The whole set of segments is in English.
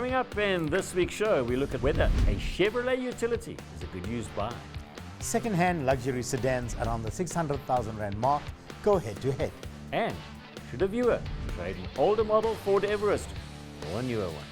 Coming up in this week's show, we look at whether a Chevrolet utility is a good used buy. Second-hand luxury sedans around the 600,000 Rand mark go head-to-head. And should a viewer trade an older model Ford Everest for a newer one?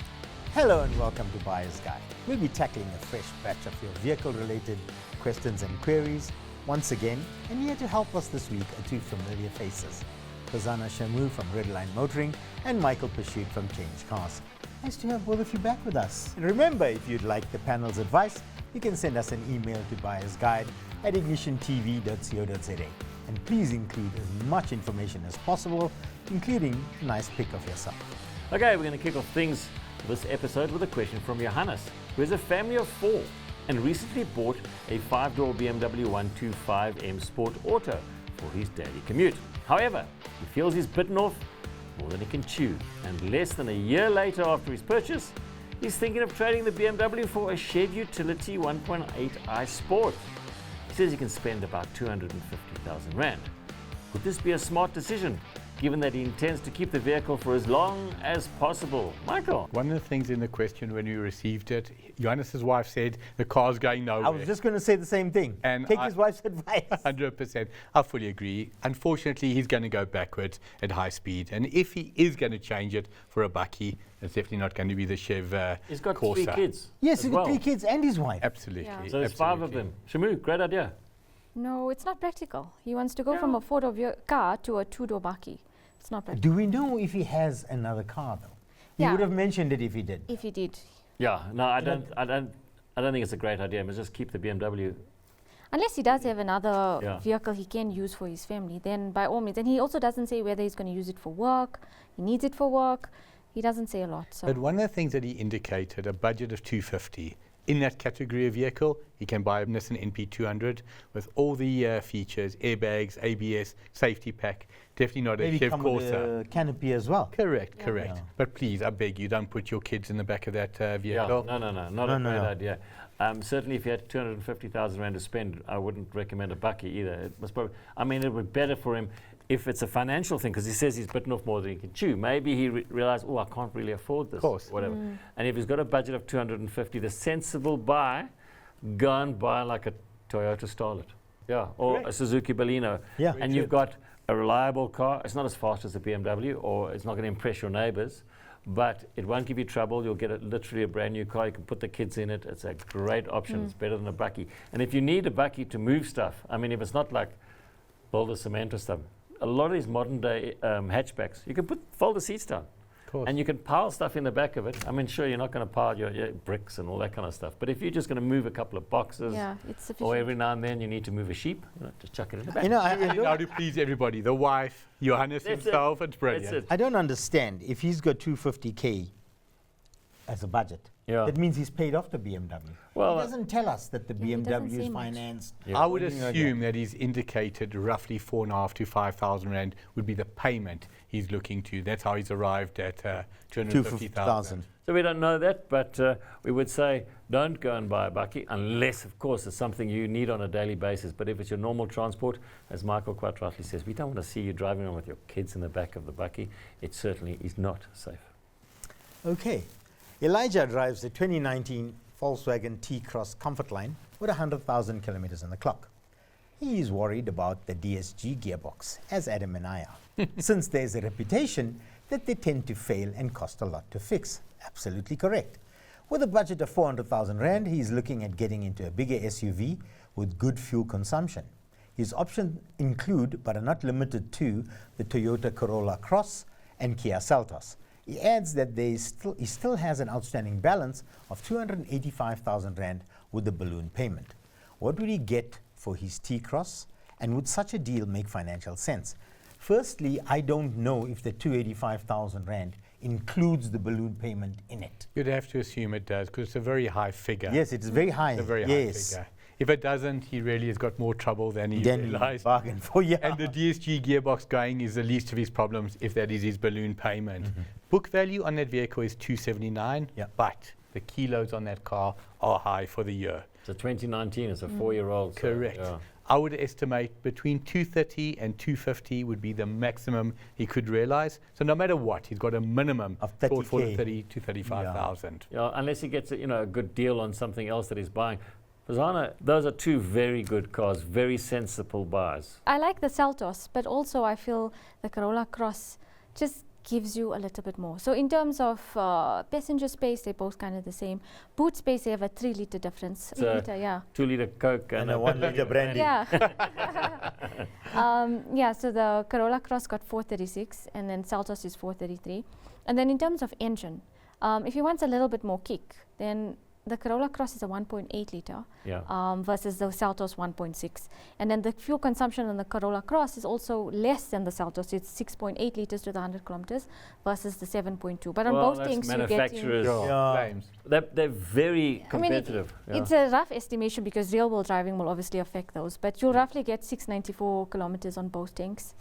Hello and welcome to Buyer's Guide. We'll be tackling a fresh batch of your vehicle-related questions and queries once again, and here to help us this week are two familiar faces, Khazana Shamu from Redline Motoring and Michael Pashut from Change Cars. Nice to have both of you back with us. And remember, if you'd like the panel's advice, you can send us an email to buyersguide@ignitiontv.co.za. And please include as much information as possible, including a nice pic of yourself. Okay, we're going to kick off things this episode with a question from Johannes, who has a family of 4 and recently bought a 5-door BMW 125M Sport Auto for his daily commute. However, he feels he's bitten off more than he can chew, and less than a year later after his purchase, he's thinking of trading the BMW for a shared utility 1.8i Sport. He says he can spend about 250,000 Rand. Would this be a smart decision, given that he intends to keep the vehicle for as long as possible? Michael? One of the things in the question when we received it, Johannes' wife said the car's going nowhere. I was just going to say the same thing. And take his wife's advice. 100%. I fully agree. Unfortunately, he's going to go backwards at high speed. And if he is going to change it for a bakkie, it's definitely not going to be the Chev He's got Corsa. 3 kids. Yes, he's got well. 3 kids and his wife. Absolutely. Yeah. So there's 5 of them. Shamu, great idea. No, it's not practical. He wants to go from a 4-door car to a 2-door bakkie. It's not practical. Do we know if he has another car though? He Yeah. would have mentioned it if he did. If he did. Yeah, no, I don't think it's a great idea. But just keep the BMW. Unless he does have another Yeah. vehicle he can use for his family, then by all means. And he also doesn't say whether he's going to use it for work. He needs it for work. He doesn't say a lot. So. But one of the things that he indicated, a budget of 250. In that category of vehicle, he can buy a Nissan NP200 with all the features, airbags, ABS, safety pack. Definitely not Maybe a Chev come with Corsa. a canopy as well. Correct, Yeah. correct. Yeah. But please, I beg you, don't put your kids in the back of that vehicle. Yeah, no, not a great idea. Certainly, if you had 250,000 Rand to spend, I wouldn't recommend a bakkie either. It was probably, I mean, it would be better for him if it's a financial thing, because he says he's bitten off more than he can chew. Maybe he realized, I can't really afford this. Of course. Whatever. And if he's got a budget of 250, the sensible buy, go and buy like a Toyota Starlet. Yeah, or Correct. a Suzuki Baleno. Yeah. And you've got a reliable car. It's not as fast as a BMW, or it's not going to impress your neighbors, but it won't give you trouble. You'll get literally a brand new car. You can put the kids in it. It's a great option. It's better than a bakkie. And if you need a bakkie to move stuff, I mean, if it's not like build a cement or stuff, a lot of these modern day hatchbacks, you can fold the seats down. Of course. And you can pile stuff in the back of it. I mean, sure, you're not going to pile your bricks and all that kind of stuff. But if you're just going to move a couple of boxes, yeah, it's sufficient. or every now and then you need to move a sheep, just chuck it in the back. You know, Now to please everybody, the wife, Johannes That's himself, it. it's brilliant. That's it. I don't understand. If he's got 250K as a budget, Yeah. that means he's paid off the BMW. Well, he doesn't tell us that the Yeah, he doesn't BMW say is much. financed. Yeah. I would Something like assume that he's indicated roughly 4.5 to 5,000 Rand would be the payment he's looking to. That's how he's arrived at 250,000. So we don't know that, but we would say don't go and buy a bakkie unless, of course, it's something you need on a daily basis. But if it's your normal transport, as Michael quite rightly says, we don't want to see you driving around with your kids in the back of the bakkie. It certainly is not safe. Okay. Elijah drives a 2019 Volkswagen T-Cross Comfortline with 100,000 kilometers on the clock. He is worried about the DSG gearbox, as Adam and I are, since there's a reputation that they tend to fail and cost a lot to fix. Absolutely correct. With a budget of 400,000 Rand, he is looking at getting into a bigger SUV with good fuel consumption. His options include, but are not limited to, the Toyota Corolla Cross and Kia Seltos. He adds that he still has an outstanding balance of 285,000 Rand with the balloon payment. What would he get for his T-Cross, and would such a deal make financial sense? Firstly, I don't know if the 285,000 Rand includes the balloon payment in it. You'd have to assume it does, because it's a very high figure. Yes, it's very high. It's a very high figure. If it doesn't, he really has got more trouble than he Then realized. bargain for you. And the DSG gearbox going is the least of his problems, if that is his balloon payment. Book value on that vehicle is 279, Yeah. but the kilos on that car are high for the year. So 2019 is a 4-year-old. so, Correct. yeah. I would estimate between 230 and 250 would be the maximum he could realize. So no matter what, he's got a minimum Of for 30K. 30 to 35,000. Yeah, unless he gets a good deal on something else that he's buying. Fazana, those are two very good cars, very sensible buys. I like the Seltos, but also I feel the Corolla Cross just gives you a little bit more. So in terms of passenger space, they're both kind of the same. Boot space, they have a 3-liter difference. So 3 liter, yeah. 2-liter Coke And a 1-liter brandy. Yeah. Yeah, so the Corolla Cross got 436 and then Seltos is 433. And then in terms of engine, if you want a little bit more kick, then the Corolla Cross is a 1.8 liter versus the Seltos 1.6. And then the fuel consumption on the Corolla Cross is also less than the Seltos. It's 6.8 liters to the 100 kilometers versus the 7.2. But on Well, both that's things, you get manufacturers' Claims. They're very competitive. It's a rough estimation because real-world driving will obviously affect those. But you'll roughly get 694 kilometers on both tanks.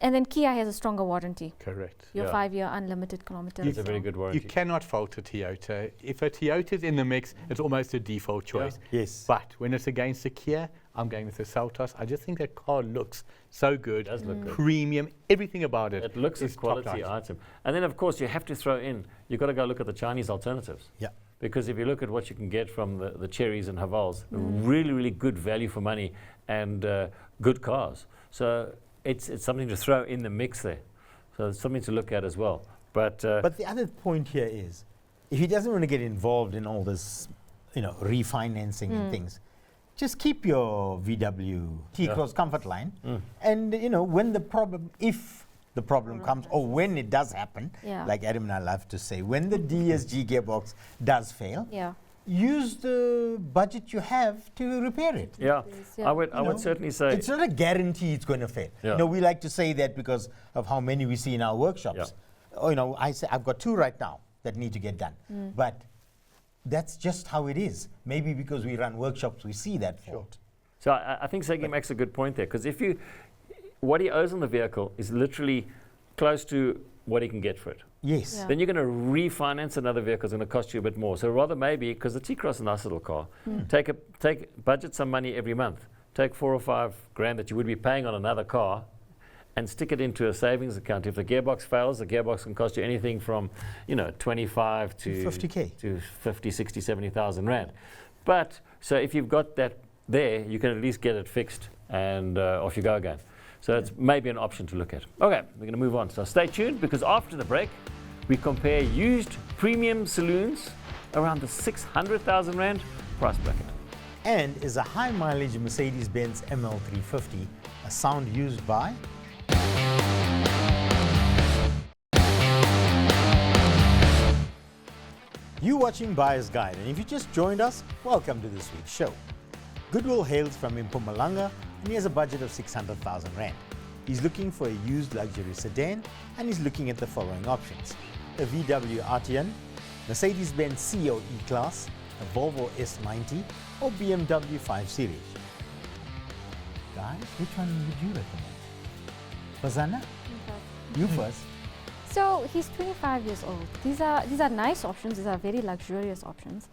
And then Kia has a stronger warranty. Correct. Your Yeah. 5-year unlimited kilometers. It's a very good warranty. You cannot fault a Toyota. If a Toyota's in the mix, it's almost a default choice. Yes. But when it's against a Kia, I'm going with the Seltos. I just think that car looks so good. It does look good. Premium, everything about it. It looks a is quality top-notch. item. And then, of course, you have to throw in, you've got to go look at the Chinese alternatives. Yeah. Because if you look at what you can get from the Cherries and Havals, really, really good value for money and good cars. So it's something to throw in the mix there. So it's something to look at as well. But But the other point here is, if he doesn't want to get involved in all this, refinancing and things, just keep your VW T-Cross Comfort Line, and when the problem, if the problem comes, or when it does happen, Yeah. like Adam and I love to say, when the DSG gearbox does fail, Yeah. use the budget you have to repair it. yeah, Yeah. I would certainly say It's not a guarantee it's going to fail. Yeah. We like to say that because of how many we see in our workshops. I say I've got 2 right now that need to get done. But that's just how it is. Maybe because we run workshops, we see that fault. So I think Segi makes a good point there, because what he owes on the vehicle is literally close to what he can get for it. Yes. Yeah. Then you're going to refinance another vehicle, it's going to cost you a bit more. So rather maybe, because the T-Cross is a nice little car, budget some money every month. Take 4 or 5 grand that you would be paying on another car and stick it into a savings account. If the gearbox fails, the gearbox can cost you anything from 25 to 50K. to 50, 60, 70,000 rand. But so if you've got that there, you can at least get it fixed and off you go again. So it's maybe an option to look at. Okay, we're going to move on. So stay tuned, because after the break, we compare used premium saloons around the 600,000 rand price bracket. And is a high mileage Mercedes-Benz ML350 a sound used by? You watching Buyer's Guide, and if you just joined us, welcome to this week's show. Goodwill hails from Mpumalanga, and he has a budget of 600,000 rand. He's looking for a used luxury sedan, and he's looking at the following options: a VW Arteon, Mercedes-Benz CEO E-Class, a Volvo S90, or BMW 5 Series. Guys, which one would you recommend? Fazana, you first. So he's 25 years old. These are nice options. These are very luxurious options.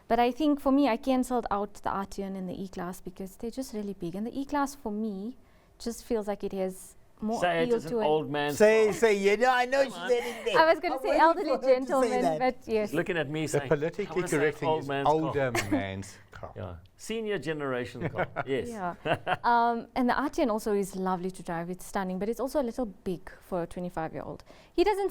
But I think for me, I cancelled out the Arteon and the E-Class because they're just really big. And the E-Class for me just feels like it has more Say it appeal as an to old man. Say, I know she's getting there. I was going to say waiting elderly for her to say gentleman, that. but yes. Looking at me The saying, politically "I wanna say correct thing old is man's car." older man's car. Yeah, senior generation car. Yes. Yeah. And the Arteon also is lovely to drive. It's stunning, but it's also a little big for a 25-year-old.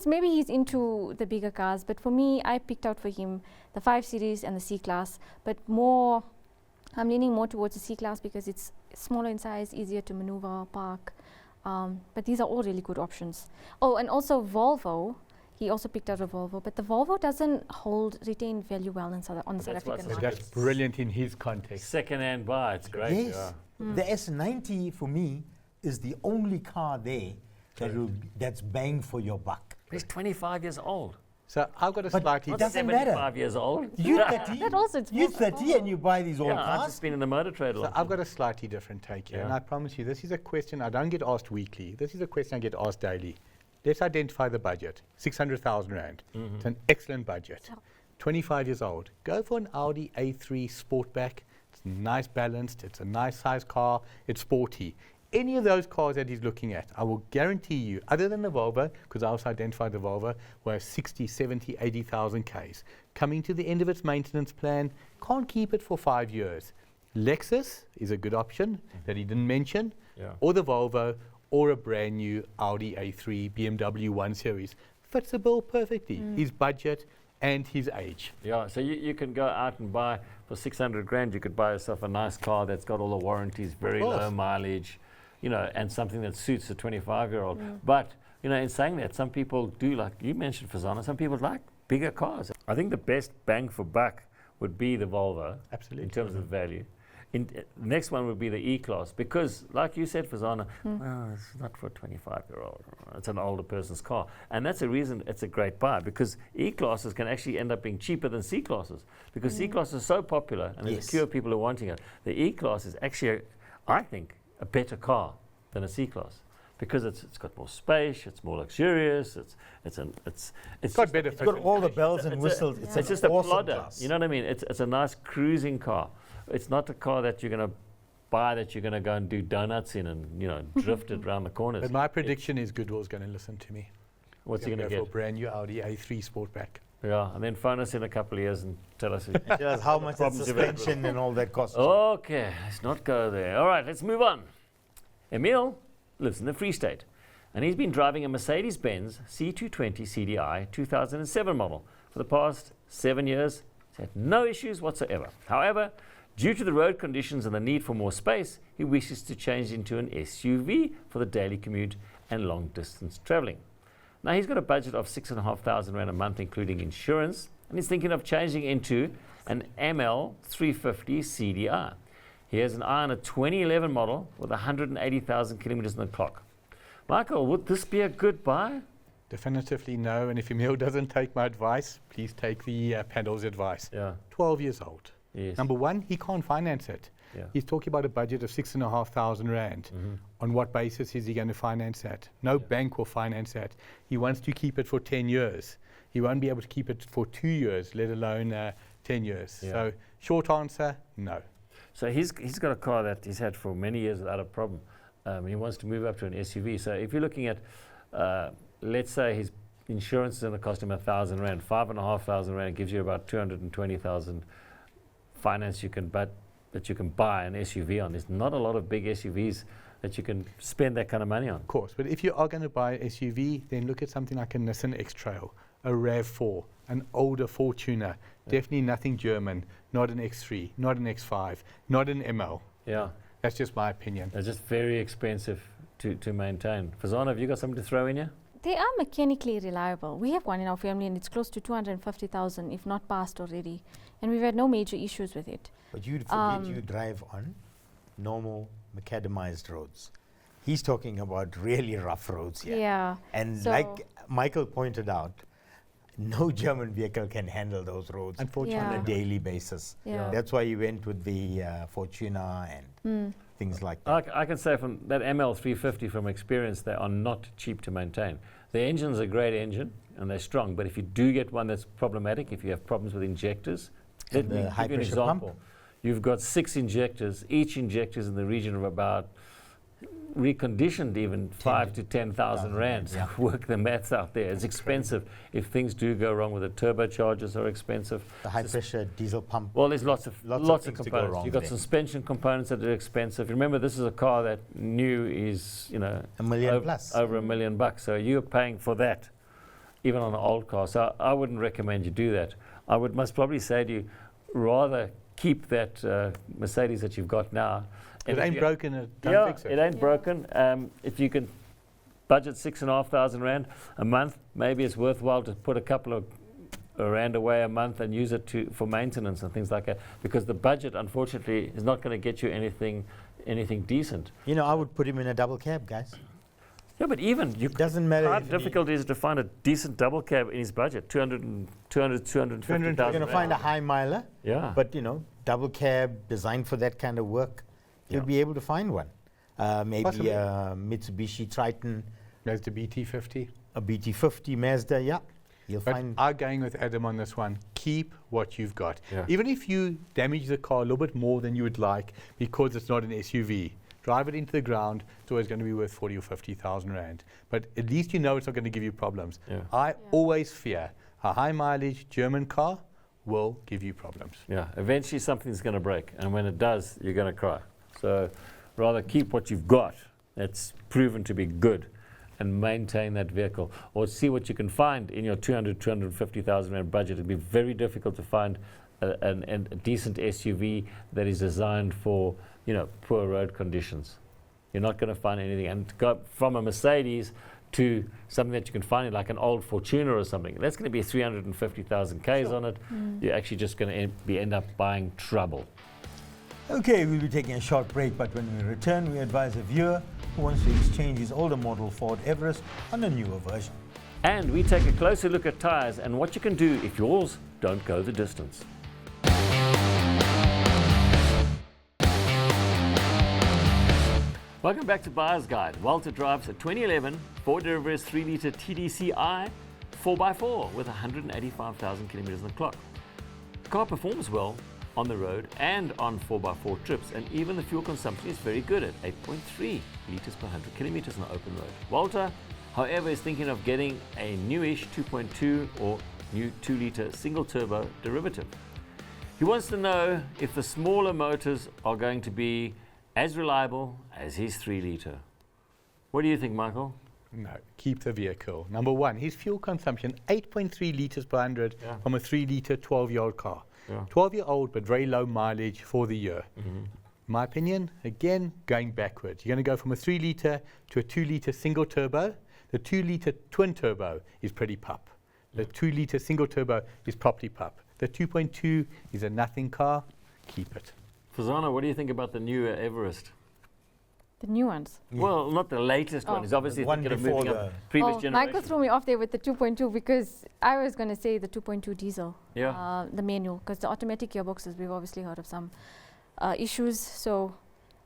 Maybe he's into the bigger cars, but for me, I picked out for him the 5 Series and the C-Class, but I'm leaning more towards the C-Class because it's smaller in size, easier to maneuver, park. But these are all really good options. Oh, and also Volvo. He also picked out a Volvo, but the Volvo doesn't retain value well on the South that's African what's So market. that's brilliant in his context. Second-hand buy, it's great. Yes. Yeah. The S90 for me is the only car there that's bang for your buck. He's 25 years old. So I've got a But slightly it Not doesn't 75 matter. years old. You're 30. That also it's You're more 30 and you buy these old Yeah, I've cars. just been in the motor trade a So lot. I've got a slightly different take here, and Yeah. I promise you, this is a question I don't get asked weekly. This is a question I get asked daily. Let's identify the budget, 600,000 rand. It's an excellent budget. So- 25 years old. Go for an Audi A3 Sportback. it's nice balanced, it's a nice size car, it's sporty. Any of those cars that he's looking at, I will guarantee you, other than the Volvo, because I also identified the Volvo, were 60, 70, 80,000 Ks. Coming to the end of its maintenance plan, can't keep it for 5 years. Lexus is a good option that he didn't mention, or the Volvo, or a brand new Audi A3, BMW 1 Series. Fits the bill perfectly, his budget and his age. Yeah, so you can go out and buy, for 600 grand, you could buy yourself a nice car that's got all the warranties, very low mileage, you know, and something that suits a 25-year-old. But, you know, in saying that, some people do, like you mentioned, Fazana, some people like bigger cars. I think the best bang for buck would be the Volvo. Absolutely. In terms of value. The next one would be the E-Class, because, like you said, Fazana, well, it's not for a 25-year-old. It's an older person's car. And that's a reason it's a great buy, because E-Classes can actually end up being cheaper than C-Classes, because C-Class is so popular, and there's a queue of people who are wanting it. The E-Class is actually, I think, a better car than a C-Class, because it's got more space, it's more luxurious, it's got better. It's got all the bells and whistles. It's just a plodder. You know what I mean? It's a nice cruising car. It's not a car that you're going to buy that you're going to go and do donuts in and, you know, drift it around the corners. But my prediction is Goodwill's going to listen to me. What's he going to get? For a brand new Audi A3 Sportback. Yeah, and then phone us in a couple of years and tell us how much the suspension and all that costs. Okay, let's not go there. All right, let's move on. Emil lives in the Free State, and he's been driving a Mercedes-Benz C220 CDI 2007 model for the past 7 years. He's had no issues whatsoever. However, due to the road conditions and the need for more space, he wishes to change into an SUV for the daily commute and long distance traveling. Now, he's got a budget of 6,500 Rand a month, including insurance, and he's thinking of changing into an ML350 CDI. He has an eye on a 2011 model with 180,000 kilometers on the clock. Michael, would this be a good buy? Definitively no, and if Emil doesn't take my advice, please take the panel's advice. 12 years old. Yes. Number one, he can't finance it. He's talking about a budget of 6,500 Rand. On what basis is he going to finance that? No bank will finance that. He wants to keep it for 10 years. He won't be able to keep it for 2 years, let alone 10 years. So short answer, no. So he's got a car that he's had for many years without a problem. He wants to move up to an SUV. So if you're looking at, let's say his insurance is going to cost him 1,000 Rand, 5,500 Rand gives you about 220,000 finance that you can buy an SUV on. There's not a lot of big SUVs that you can spend that kind of money on. Of course, but if you are going to buy an SUV, then look at something like a Nissan X-Trail, a RAV4, an older Fortuner, definitely nothing German, not an X3, not an X5, not an ML. Yeah. That's just my opinion. They're just very expensive to maintain. Fazana, have you got something to throw in here? They are mechanically reliable. We have one in our family and it's close to 250,000, if not past already. And we've had no major issues with it. But you'd forget you drive on normal macadamized roads. He's talking about really rough roads here. Yeah. And like Michael pointed out, no German vehicle can handle those roads on a daily basis. That's why he went with the Fortuner and things like that. I can say from that ML350 from experience, they are not cheap to maintain. The engine's a great engine and they're strong, but if you do get one that's problematic, if you have problems with injectors, let me give you an example. Pump. You've got 6 injectors. Each injector is in the region of about, reconditioned even, 5 to 10,000 Rand. So work the maths out there. It's expensive. If things do go wrong with the turbochargers are expensive. The high pressure diesel pump. Well, there's lots of components. You've got there. suspension components that are expensive. Remember, this is a car that new is, you know, $1 million plus. Over $1 million bucks. So you're paying for that, even on an old car. So I wouldn't recommend you do that. I must probably say to you, rather keep that Mercedes that you've got now. It ain't broken. Don't fix it. It ain't broken. If you can budget 6,500 Rand a month, maybe it's worthwhile to put a couple of Rand away a month and use it for maintenance and things like that. Because the budget, unfortunately, is not going to get you anything decent. You know, I would put him in a double cab, guys. Yeah, but even doesn't matter. How difficult is it to find a decent double cab in his budget? 250,000. You're going to find a high miler. Yeah. But you know, double cab designed for that kind of work. You'll be able to find one. Maybe Possibly. a Mitsubishi Triton. Mazda BT50. A BT50 Mazda, You'll But find I'm going with Adam on this one. Keep what you've got. Yeah. Even if you damage the car a little bit more than you would like because it's not an SUV, drive it into the ground. It's always going to be worth 40 or 50,000 rand. But at least you know it's not going to give you problems. Yeah. I always fear a high mileage German car will give you problems. Yeah, eventually something's going to break, and when it does, you're going to cry. So rather keep what you've got that's proven to be good and maintain that vehicle, or see what you can find in your 250,000 rand budget. It'd be very difficult to find a decent SUV that is designed for, you know, poor road conditions. You're not going to find anything. And to go from a Mercedes to something that you can find in like an old Fortuner or something, that's going to be 350,000 Ks on it. You're actually just going to end up buying trouble. Okay, we'll be taking a short break, but when we return, we advise a viewer who wants to exchange his older model Ford Everest on a newer version. And we take a closer look at tyres and what you can do if yours don't go the distance. Welcome back to Buyer's Guide. Walter drives a 2011 Ford Everest 3-litre TDCi 4x4 with 185,000 kilometers on the clock. The car performs well on the road and on 4x4 trips, and even the fuel consumption is very good at 8.3 litres per 100 kilometers on the open road. Walter, however, is thinking of getting a newish 2.2 or new 2-litre single turbo derivative. He wants to know if the smaller motors are going to be as reliable as his 3-litre. What do you think, Michael? No, keep the vehicle. Number one, his fuel consumption, 8.3 litres per 100 from a 3-litre 12-year-old car. 12-year-old, but very low mileage for the year. My opinion, again, going backwards. You're going to go from a 3-litre to a 2-litre single turbo. The 2-litre twin turbo is pretty pup. The 2-litre single turbo is properly pup. The 2.2 is a nothing car. Keep it. Fazana, what do you think about the newer Everest? The new ones. Well, not the latest one. He's obviously The one thinking of before moving up previous generation. Michael threw me off there with the 2.2 because I was going to say the 2.2 diesel, Yeah. the manual, because the automatic gearboxes, we've obviously heard of some issues. So,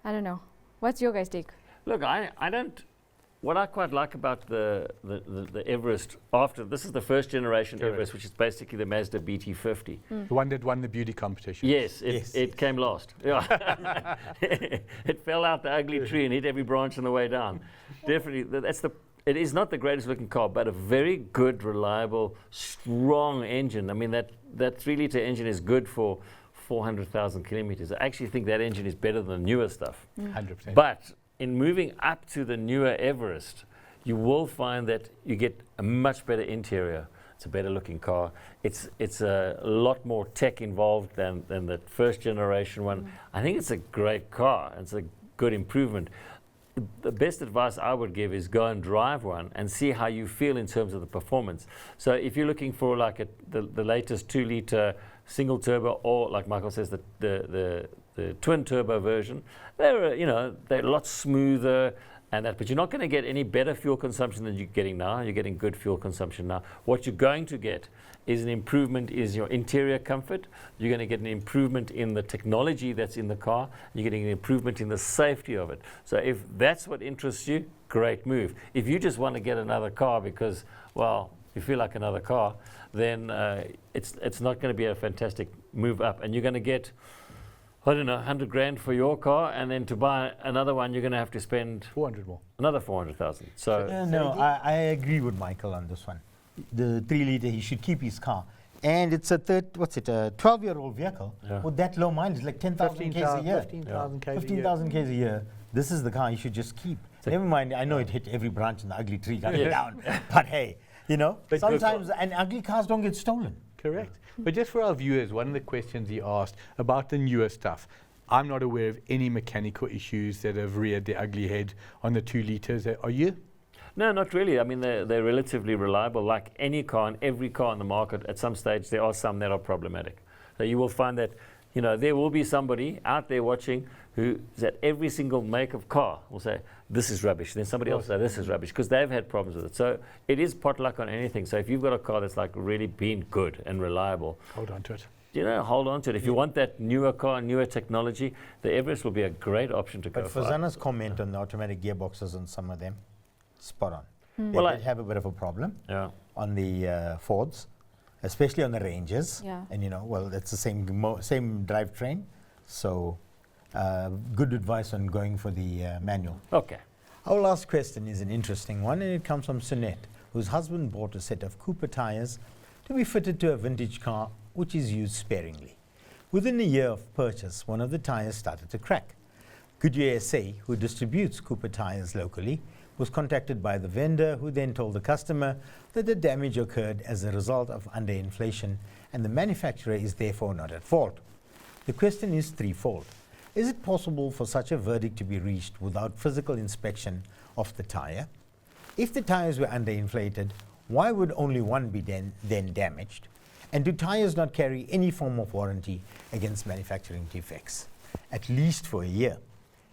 I don't know. What's your guys' take? Look, I don't. What I quite like about the Everest after this is the first generation Correct. Everest, which is basically the Mazda BT50. The one that won the beauty competition. Yes, Yes. it came last. Yeah. It fell out the ugly tree and hit every branch on the way down. Definitely, it is not the greatest looking car, but a very good, reliable, strong engine. I mean, that 3-litre engine is good for 400,000 kilometers. I actually think that engine is better than the newer stuff. 100%. But in moving up to the newer Everest, you will find that you get a much better interior. It's a better looking car. It's a lot more tech involved than the first generation one. I think it's a great car. It's a good improvement. The best advice I would give is go and drive one and see how you feel in terms of the performance. So if you're looking for like the latest 2-litre single turbo, or like Michael says, the twin turbo version, they're a lot smoother and that, but you're not going to get any better fuel consumption than you're getting now. You're getting good fuel consumption now. What you're going to get is an improvement in your interior comfort. You're going to get an improvement in the technology that's in the car. You're getting an improvement in the safety of it. So if that's what interests you, great move. If you just want to get another car because, well, you feel like another car, then it's not going to be a fantastic move up, and you're going to get, I don't know, 100 grand for your car, and then to buy another one, you're going to have to spend 400 more. another 400,000. So No, I agree with Michael on this one. The 3-litre, he should keep his car. And it's a 12-year-old vehicle with that low mileage, like 10,000 Ks a year. 15,000 Ks a year. 15,000 Ks a year. This is the car you should just keep. Never mind, I know it hit every branch in the ugly tree coming down. But hey, But sometimes and ugly cars don't get stolen. Correct. But just for our viewers, one of the questions he asked about the newer stuff, I'm not aware of any mechanical issues that have reared their ugly head on the 2 litres. Are you? no, not really. I mean, they're relatively reliable. Like any car and every car in the market, at some stage there are some that are problematic. So you will find that there will be somebody out there watching who is at every single make of car will say, this is rubbish. Then somebody else will say, this is rubbish, because they've had problems with it. So it is potluck on anything. So if you've got a car that's like really been good and reliable, Hold on to it. hold on to it. If you want that newer car, newer technology, the Everest will be a great option to go But for. Fazana's comment on the automatic gearboxes on some of them, spot on. They Well, did have a bit of a problem Yeah. on the Fords, especially on the Rangers. Yeah. And well, it's the same drivetrain. So good advice on going for the manual. Okay. Our last question is an interesting one, and it comes from Sunette, whose husband bought a set of Cooper tires to be fitted to a vintage car which is used sparingly. Within a year of purchase, one of the tires started to crack. Goodyear SA, who distributes Cooper tires locally, was contacted by the vendor, who then told the customer that the damage occurred as a result of underinflation and the manufacturer is therefore not at fault. The question is threefold. Is it possible for such a verdict to be reached without physical inspection of the tire? If the tires were underinflated, why would only one be then damaged? And do tires not carry any form of warranty against manufacturing defects, at least for a year?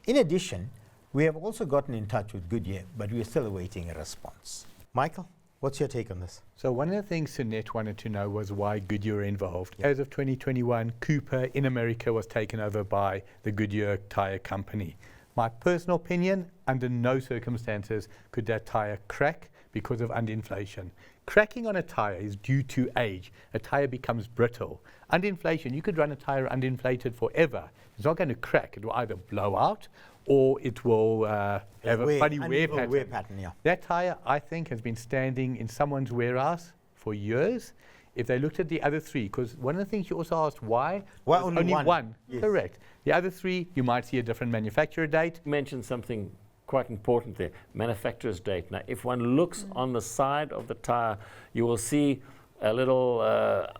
In addition, we have also gotten in touch with Goodyear, but we are still awaiting a response. Michael, what's your take on this? So one of the things Sunette wanted to know was why Goodyear were involved. As of 2021, Cooper in America was taken over by the Goodyear Tire Company. My personal opinion, under no circumstances could that tire crack because of underinflation. Cracking on a tire is due to age. A tire becomes brittle. Underinflation, you could run a tire underinflated forever. It's not going to crack. It will either blow out or it will have a funny wear pattern. Yeah. That tire, I think, has been standing in someone's warehouse for years. If they looked at the other three, because one of the things you also asked, why only one? Yes. Correct. The other three, you might see a different manufacturer date. You mentioned something quite important there, manufacturer's date. Now, if one looks on the side of the tire, you will see a little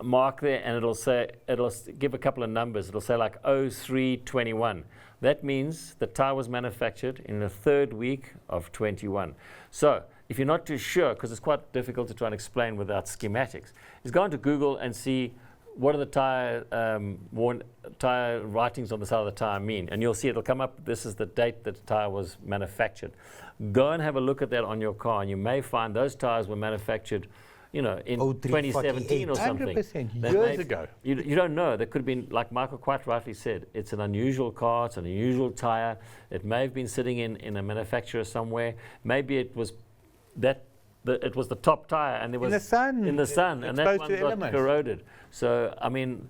mark there, and it'll give a couple of numbers. It'll say like 0321. That means the tire was manufactured in the third week of 21. So if you're not too sure, because it's quite difficult to try and explain without schematics, is go into Google and see what do the tire writings on the side of the tire mean, and you'll see it'll come up. This is the date that the tire was manufactured. Go and have a look at that on your car, and you may find those tires were manufactured, in 2017 or something. 100% years ago. You don't know. There could have been, like Michael quite rightly said, it's an unusual car, it's an unusual tire. It may have been sitting in a manufacturer somewhere. Maybe it was it was the top tire, and there was in the sun, and that one got corroded. So I mean,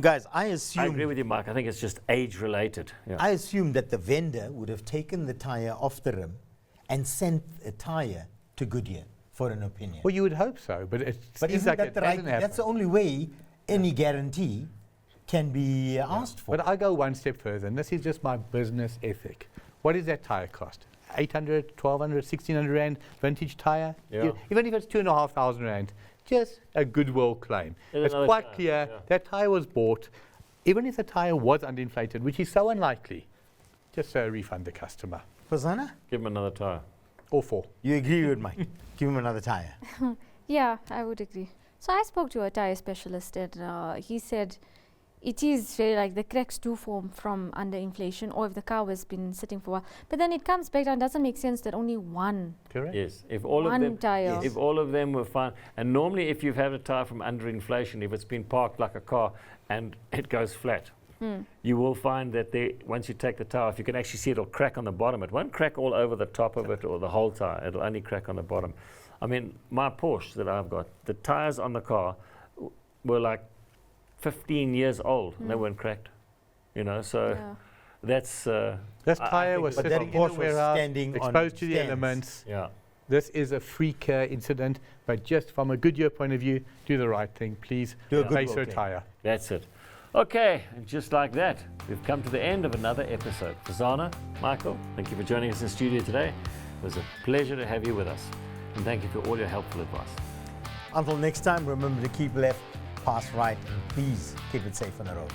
guys, I assume. I agree with you, Mike. I think it's just age related. Yeah. I assume that the vendor would have taken the tire off the rim and sent a tire to Goodyear for an opinion. Well, you would hope so, but it seems isn't like that it the right? hasn't happened. That's the only way any guarantee can be asked for. But I go one step further, and this is just my business ethic. What does that tire cost? 800, 1200, 1600 rand vintage tire? Yeah. Even if it's 2,500 rand, just a goodwill claim. It's quite clear that tire was bought, even if the tire was underinflated, which is so unlikely, just refund the customer. Fazana, Give him another tire. Or four. you agree with Mike? Give him another tire. Yeah, I would agree. So I spoke to a tire specialist, and he said it is very like the cracks do form from underinflation, or if the car has been sitting for a while. But then it comes back down. Doesn't make sense that only one. Correct. Yes, if all One of them, tire. if all of them were fine, and normally if you've had a tire from underinflation, if it's been parked like a car and it goes flat, you will find that once you take the tire off, you can actually see it'll crack on the bottom. It won't crack all over the top of it or the whole tire. It'll only crack on the bottom. I mean, my Porsche that I've got, the tires on the car were like 15 years old and they weren't cracked. So that's This tire was but that sitting in the Porsche was warehouse, standing on exposed to the stands. elements. yeah. This is a freak incident, but just from a Goodyear point of view, do the right thing, please. Do a good Replace your work, tire. That's it. Okay, and just like that, we've come to the end of another episode. Fazana, Michael, thank you for joining us in studio today. It was a pleasure to have you with us. And thank you for all your helpful advice. Until next time, remember to keep left, pass right, and please keep it safe on the road.